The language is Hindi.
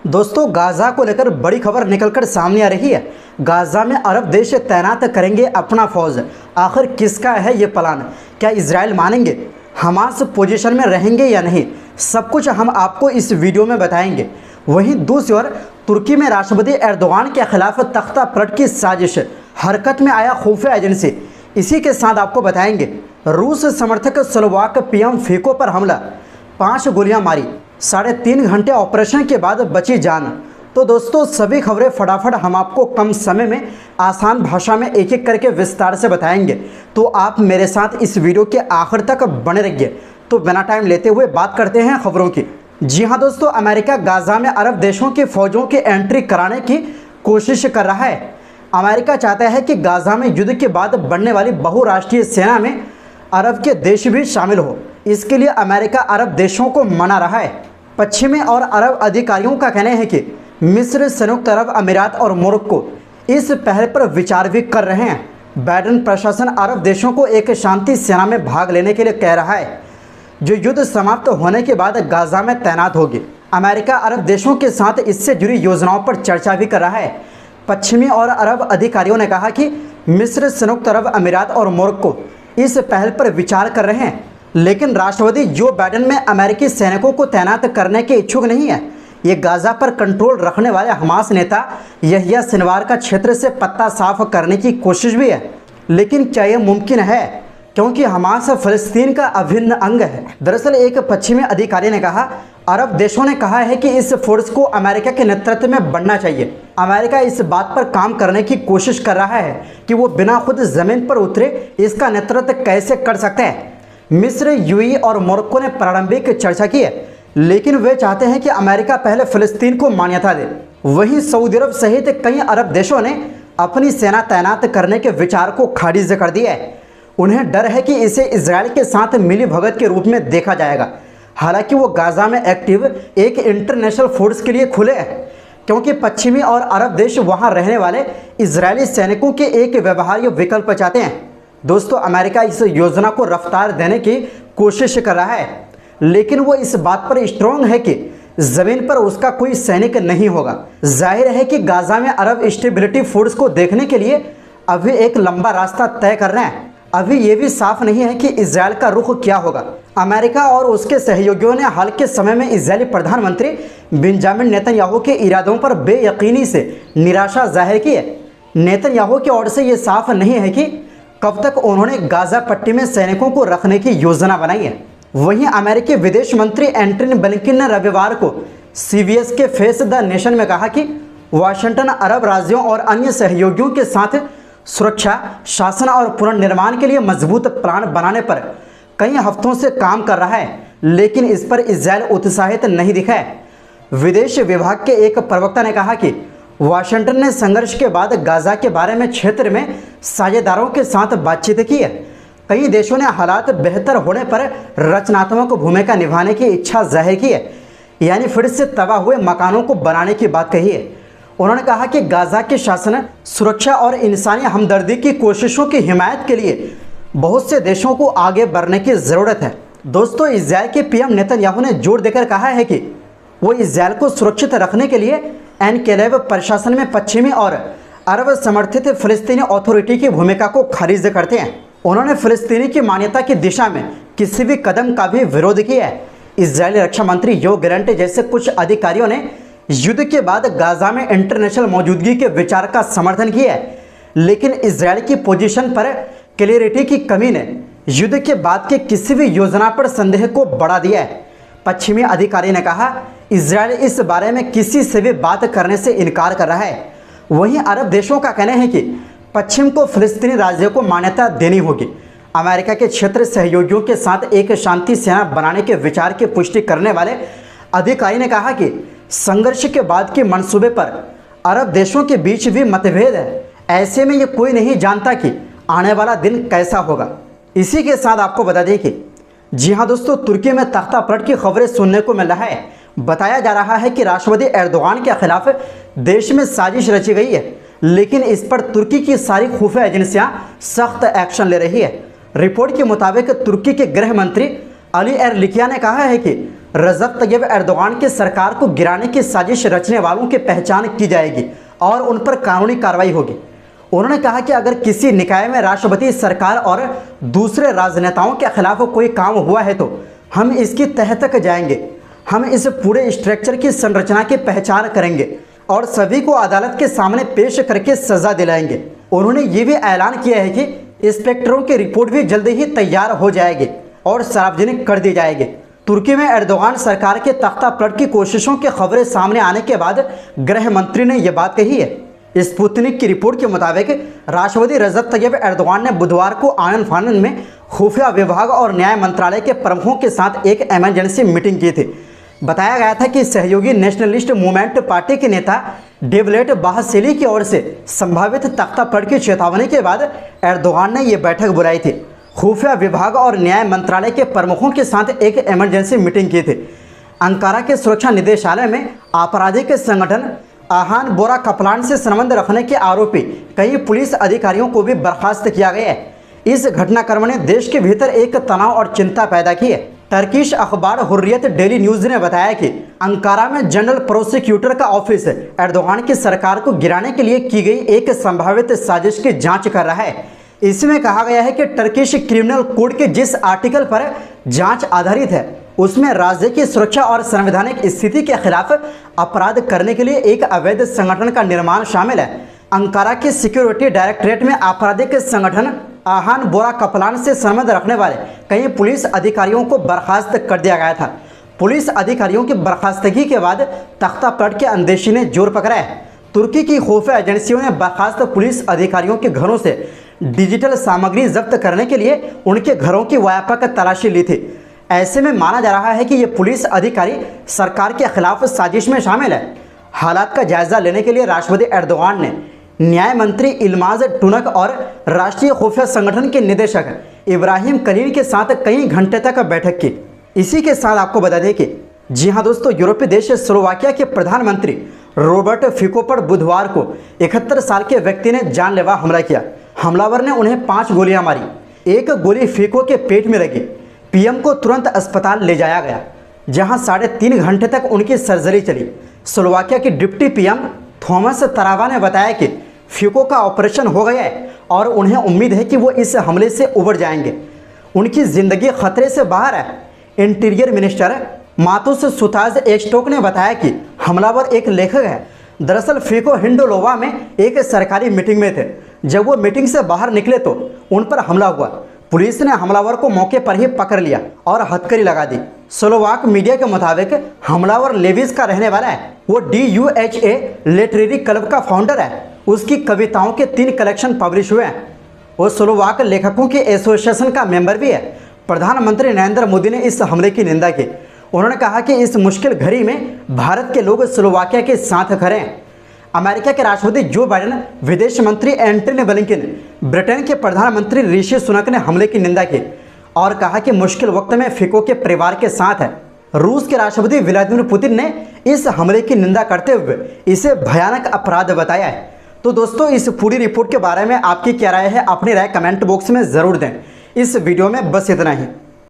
दोस्तों, गाज़ा को लेकर बड़ी खबर निकलकर सामने आ रही है। गाज़ा में अरब देश तैनात करेंगे अपना फौज। आखिर किसका है ये प्लान? क्या इजराइल मानेंगे? हमास पोजीशन में रहेंगे या नहीं? सब कुछ हम आपको इस वीडियो में बताएंगे। वहीं दूसरी ओर तुर्की में राष्ट्रपति एर्दोगान के खिलाफ तख्ता पलट की साजिश, हरकत में आया खुफिया एजेंसी। इसी के साथ आपको बताएंगे रूस समर्थक स्लोवाक पीएम फीको पर हमला, 5 गोलियां मारी, 3.5 घंटे ऑपरेशन के बाद बची जान। तो दोस्तों, सभी खबरें फटाफट हम आपको कम समय में आसान भाषा में एक एक करके विस्तार से बताएंगे। तो आप मेरे साथ इस वीडियो के आखिर तक बने रहिए। तो बिना टाइम लेते हुए बात करते हैं खबरों की। जी हाँ दोस्तों, अमेरिका गाज़ा में अरब देशों की फौजों की एंट्री कराने की कोशिश कर रहा है। अमेरिका चाहता है कि गाज़ा में युद्ध के बाद बढ़ने वाली बहुराष्ट्रीय सेना में अरब के देश भी शामिल हो। इसके लिए अमेरिका अरब देशों को मना रहा है। पश्चिमी और अरब अधिकारियों का कहना है कि मिस्र, संयुक्त अरब अमीरात और मोरक्को इस पहल पर विचार भी कर रहे हैं। बाइडेन प्रशासन अरब देशों को एक शांति सेना में भाग लेने के लिए कह रहा है, जो युद्ध समाप्त होने के बाद गाज़ा में तैनात होगी। अमेरिका अरब देशों के साथ इससे जुड़ी योजनाओं पर चर्चा भी कर रहा है। पश्चिमी और अरब अधिकारियों ने कहा कि मिस्र, संयुक्त अरब अमीरात और मोरक्को इस पहल पर विचार कर रहे हैं, लेकिन राष्ट्रपति जो बाइडेन में अमेरिकी सैनिकों को तैनात करने के इच्छुक नहीं है। ये गाज़ा पर कंट्रोल रखने वाले हमास नेता यहिया सिनवार का क्षेत्र से पत्ता साफ करने की कोशिश भी है, लेकिन क्या ये मुमकिन है? क्योंकि हमास फ़लस्तीन का अभिन्न अंग है। दरअसल एक पश्चिमी अधिकारी ने कहा, अरब देशों ने कहा है कि इस फोर्स को अमेरिका के नेतृत्व में बढ़ना चाहिए। अमेरिका इस बात पर काम करने की कोशिश कर रहा है कि वो बिना खुद ज़मीन पर उतरे इसका नेतृत्व कैसे कर सकते हैं। मिस्र, यूएई और मोरक्को ने प्रारंभिक चर्चा की है, लेकिन वे चाहते हैं कि अमेरिका पहले फ़लस्तीन को मान्यता दे। वहीं सऊदी अरब सहित कई अरब देशों ने अपनी सेना तैनात करने के विचार को खारिज कर दिया है। उन्हें डर है कि इसे इजराइल के साथ मिली भगत के रूप में देखा जाएगा। हालांकि वो गाज़ा में एक्टिव एक इंटरनेशनल फोर्स के लिए खुले हैं, क्योंकि पश्चिमी और अरब देश वहां रहने वाले इजरायली सैनिकों के एक व्यवहार्य विकल्प चाहते हैं। दोस्तों, अमेरिका इस योजना को रफ्तार देने की कोशिश कर रहा है, लेकिन वो इस बात पर स्ट्रांग है कि ज़मीन पर उसका कोई सैनिक नहीं होगा। जाहिर है कि गाज़ा में अरब स्टेबिलिटी फोर्स को देखने के लिए अभी एक लंबा रास्ता तय कर रहे हैं। अभी ये भी साफ नहीं है कि इजराइल का रुख क्या होगा। अमेरिका और उसके सहयोगियों ने हाल के समय में इजरायली प्रधानमंत्री बेंजामिन नेतन्याहू के इरादों पर बेयकीनी से निराशा जाहिर की है। नेतन्याहू की ओर से ये साफ नहीं है कि कब तक उन्होंने गाज़ा पट्टी में सैनिकों को रखने की योजना बनाई है। वहीं अमेरिकी विदेश मंत्री एंटनी ब्लिंकन ने रविवार को CBS के फेस द नेशन में कहा कि वाशिंगटन अरब राज्यों और अन्य सहयोगियों के साथ सुरक्षा, शासन और पुनर्निर्माण के लिए मजबूत प्लान बनाने पर कई हफ्तों से काम कर रहा है, लेकिन इस पर इजराइल उत्साहित नहीं दिखा है। विदेश विभाग के एक प्रवक्ता ने कहा कि वाशिंगटन ने संघर्ष के बाद गाज़ा के बारे में क्षेत्र में साझेदारों के साथ बातचीत की है। कई देशों ने हालात बेहतर होने पर रचनात्मक भूमिका निभाने की इच्छा जाहिर की है, यानी फिर से तबाह हुए मकानों को बनाने की बात कही है। उन्होंने कहा कि गाज़ा के शासन, सुरक्षा और इंसानी हमदर्दी की कोशिशों की हिमायत के लिए बहुत से देशों को आगे बढ़ने की ज़रूरत है। दोस्तों, इजराइल के पीएम नेतन्याहू ने जोर देकर कहा है कि वो इजराइल को सुरक्षित रखने के लिए एनक्लेव प्रशासन में पश्चिमी और अरब समर्थित फ़लस्तीनी अथॉरिटी की भूमिका को खारिज करते हैं। उन्होंने फ़लस्तीनी की मान्यता की दिशा में किसी भी कदम का भी विरोध किया है। इजरायली रक्षा मंत्री योव गैलेंट जैसे कुछ अधिकारियों ने युद्ध के बाद गाज़ा में इंटरनेशनल मौजूदगी के विचार का समर्थन किया है, लेकिन इजराइल की पोजीशन पर क्लियरिटी की कमी ने युद्ध के बाद के किसी भी योजना पर संदेह को बढ़ा दिया है। पश्चिमी अधिकारी ने कहा, इजराइल इस बारे में किसी से भी बात करने से इनकार कर रहा है। वहीं अरब देशों का कहना है कि पश्चिम को फ़लस्तीनी राज्य को मान्यता देनी होगी। अमेरिका के क्षेत्र सहयोगियों के साथ एक शांति सेना बनाने के विचार की पुष्टि करने वाले अधिकारी ने कहा कि संघर्ष के बाद के मंसूबे पर अरब देशों के बीच भी मतभेद है। ऐसे में ये कोई नहीं जानता कि आने वाला दिन कैसा होगा। इसी के साथ आपको बता दें कि जी हाँ दोस्तों, तुर्की में तख्ता पलट की खबरें सुनने को मिल रहा है। बताया जा रहा है कि राष्ट्रपति एर्दोगान के खिलाफ देश में साजिश रची गई है, लेकिन इस पर तुर्की की सारी खुफिया एजेंसियां सख्त एक्शन ले रही है। रिपोर्ट के मुताबिक तुर्की के गृह मंत्री अली एरलिकिया ने कहा है कि रजब तैयब एर्दोगान की सरकार को गिराने की साजिश रचने वालों की पहचान की जाएगी और उन पर कानूनी कार्रवाई होगी। उन्होंने कहा कि अगर किसी निकाय में राष्ट्रपति, सरकार और दूसरे राजनेताओं के खिलाफ कोई काम हुआ है तो हम इसकी तह तक जाएंगे। हम इस पूरे स्ट्रक्चर की संरचना की पहचान करेंगे और सभी को अदालत के सामने पेश करके सजा दिलाएंगे। उन्होंने ये भी ऐलान किया है कि इंस्पेक्टरों की रिपोर्ट भी जल्दी ही तैयार हो जाएगी और सार्वजनिक कर दी जाएगी। तुर्की में एर्दोगान सरकार के तख्तापलट की कोशिशों की खबरें सामने आने के बाद गृह मंत्री ने यह बात कही है। स्पुतनिक की रिपोर्ट के मुताबिक राष्ट्रपति रजब तैयब एर्दोगान ने बुधवार को आनन फानन में खुफिया विभाग और न्याय मंत्रालय के प्रमुखों के साथ एक इमरजेंसी मीटिंग की थी। बताया गया था कि सहयोगी नेशनलिस्ट मूवमेंट पार्टी के नेता डेवलेट बाहसेली की ओर से संभावित तख्तापलट की चेतावनी के बाद एर्दोगान ने यह बैठक बुलाई थी। खुफिया विभाग और न्याय मंत्रालय के प्रमुखों के साथ एक इमरजेंसी मीटिंग की थी। अंकारा के सुरक्षा निदेशालय में आपराधिक संगठन आहान बोरा कपलान से संबंध रखने के आरोपी कई पुलिस अधिकारियों को भी बर्खास्त किया गया है। इस घटनाक्रम ने देश के भीतर एक तनाव और चिंता पैदा की है। टर्किश अखबार हुर्रियत डेली न्यूज ने बताया कि अंकारा में जनरल प्रोसिक्यूटर का ऑफिस एर्दोगान की सरकार को गिराने के लिए की गई एक संभावित साजिश की जांच कर रहा है। इसमें कहा गया है कि टर्किश क्रिमिनल कोड के जिस आर्टिकल पर जांच आधारित है उसमें राज्य की सुरक्षा और संवैधानिक स्थिति के खिलाफ अपराध करने के लिए एक अवैध संगठन का निर्माण शामिल है। अंकारा के सिक्योरिटी डायरेक्टरेट में आपराधिक संगठन आहान बोरा कपलान से संबंध रखने वाले कई पुलिस अधिकारियों को बर्खास्त कर दिया गया था। पुलिस अधिकारियों की बर्खास्तगी के बाद तख्तापलट के अंदेशी ने जोर पकड़ा है। तुर्की की खुफिया एजेंसियों ने बर्खास्त पुलिस अधिकारियों के घरों से डिजिटल सामग्री जब्त करने के लिए उनके घरों की व्यापक तलाशी ली थी। ऐसे में माना जा रहा है कि ये पुलिस अधिकारी सरकार के खिलाफ साजिश में शामिल है। हालात का जायजा लेने के लिए राष्ट्रपति एर्दोगान ने न्याय मंत्री इल्माज टुनक और राष्ट्रीय खुफिया संगठन के निदेशक इब्राहिम कलील के साथ कई घंटे तक बैठक की। इसी के साथ आपको बता दें कि जी हाँ दोस्तों, यूरोपीय देश स्लोवाकिया के प्रधानमंत्री रॉबर्ट फिको पर बुधवार को 71 साल के व्यक्ति ने जानलेवा हमला किया। हमलावर ने उन्हें 5 गोलियां मारी। एक गोली फिको के पेट में लगी। पीएम को तुरंत अस्पताल ले जाया गया, जहां 3.5 घंटे तक उनकी सर्जरी चली। स्लोवाकिया के डिप्टी पीएम थॉमस तरावा ने बताया कि फिको का ऑपरेशन हो गया है और उन्हें उम्मीद है कि वो इस हमले से उबर जाएंगे। उनकी जिंदगी खतरे से बाहर है। इंटीरियर मिनिस्टर मातुस सुताज एक्सटोक ने बताया कि हमलावर एक लेखक है। दरअसल फिको हिंडोलोवा में एक सरकारी मीटिंग में थे। जब वो मीटिंग से बाहर निकले तो उन पर हमला हुआ। पुलिस ने हमलावर को मौके पर ही पकड़ लिया और हथकड़ी लगा दी। स्लोवाक मीडिया के मुताबिक हमलावर लेविस का रहने वाला है। वो DUHA लिटरेरी क्लब का फाउंडर है। उसकी कविताओं के 3 कलेक्शन पब्लिश हुए हैं। वो स्लोवाक लेखकों के एसोसिएशन का मेंबर भी है। प्रधानमंत्री नरेंद्र मोदी ने इस हमले की निंदा की। उन्होंने कहा कि इस मुश्किल घड़ी में भारत के लोग स्लोवाकिया के साथ खड़े हैं। अमेरिका के राष्ट्रपति जो बाइडेन, विदेश मंत्री एंटनी ब्लिंकन, ब्रिटेन के प्रधानमंत्री ऋषि सुनक ने हमले की निंदा की और कहा कि मुश्किल वक्त में फिको के परिवार के साथ है। रूस के राष्ट्रपति व्लादिमीर पुतिन ने इस हमले की निंदा करते हुए इसे भयानक अपराध बताया है। तो दोस्तों, इस पूरी रिपोर्ट के बारे में आपकी क्या राय है? अपनी राय कमेंट बॉक्स में ज़रूर दें। इस वीडियो में बस इतना ही।